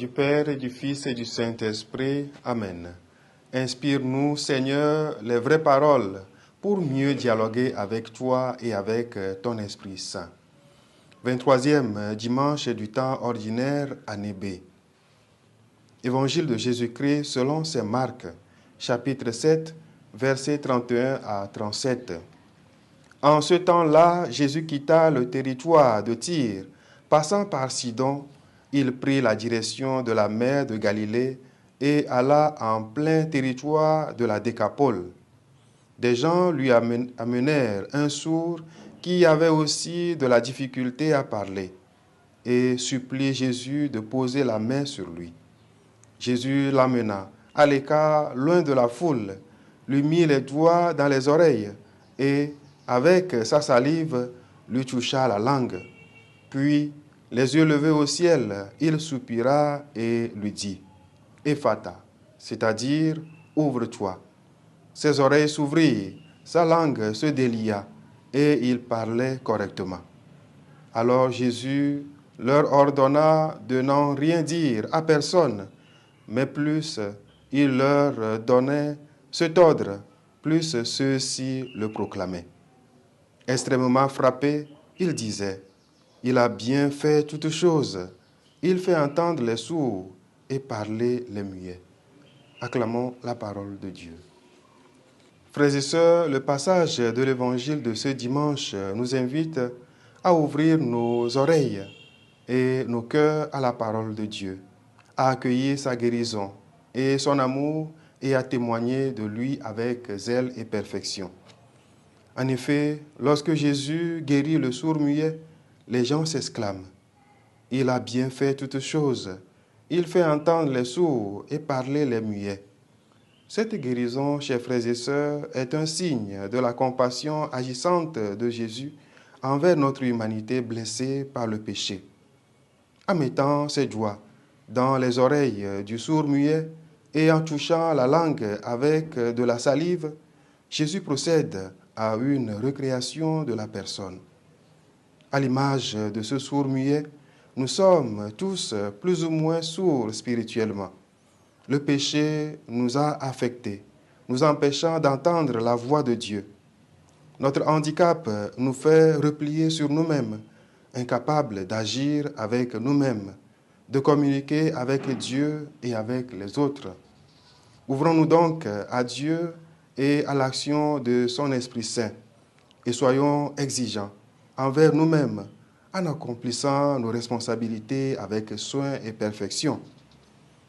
du Père et du Fils et du Saint-Esprit. Amen. Inspire-nous, Seigneur, les vraies paroles pour mieux dialoguer avec toi et avec ton Esprit Saint. 23e dimanche du temps ordinaire, année B. Évangile de Jésus-Christ selon saint Marc, chapitre 7, versets 31 à 37. En ce temps-là, Jésus quitta le territoire de Tyr. Passant par Sidon, il prit la direction de la mer de Galilée et alla en plein territoire de la Décapole. Des gens lui amenèrent un sourd qui avait aussi de la difficulté à parler et suppliaient Jésus de poser la main sur lui. Jésus l'amena à l'écart, loin de la foule, lui mit les doigts dans les oreilles et, avec sa salive, lui toucha la langue. Puis, les yeux levés au ciel, il soupira et lui dit « Ephata », c'est-à-dire « Ouvre-toi ». Ses oreilles s'ouvrirent, sa langue se délia et il parlait correctement. Alors Jésus leur ordonna de n'en rien dire à personne, mais plus il leur donnait cet ordre, plus ceux-ci le proclamaient. Extrêmement frappé, il disait, « Il a bien fait toutes choses. Il fait entendre les sourds et parler les muets. » Acclamons la parole de Dieu. Frères et sœurs, le passage de l'évangile de ce dimanche nous invite à ouvrir nos oreilles et nos cœurs à la parole de Dieu, à accueillir sa guérison et son amour et à témoigner de lui avec zèle et perfection. En effet, lorsque Jésus guérit le sourd-muet, les gens s'exclament « Il a bien fait toutes choses. Il fait entendre les sourds et parler les muets. » Cette guérison, chers frères et sœurs, est un signe de la compassion agissante de Jésus envers notre humanité blessée par le péché. En mettant ses doigts dans les oreilles du sourd-muet et en touchant la langue avec de la salive, Jésus procède à une recréation de la personne. À l'image de ce sourd-muet, nous sommes tous plus ou moins sourds spirituellement. Le péché nous a affectés, nous empêchant d'entendre la voix de Dieu. Notre handicap nous fait replier sur nous-mêmes, incapables d'agir avec nous-mêmes, de communiquer avec Dieu et avec les autres. Ouvrons-nous donc à Dieu et à l'action de son Esprit Saint et soyons exigeants envers nous-mêmes en accomplissant nos responsabilités avec soin et perfection.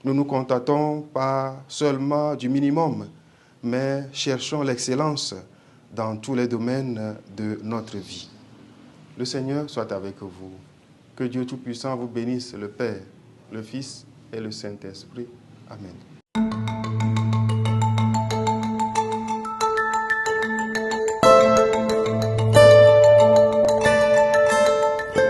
Nous nous contentons pas seulement du minimum, mais cherchons l'excellence dans tous les domaines de notre vie. Le Seigneur soit avec vous. Que Dieu Tout-Puissant vous bénisse, le Père, le Fils et le Saint-Esprit. Amen.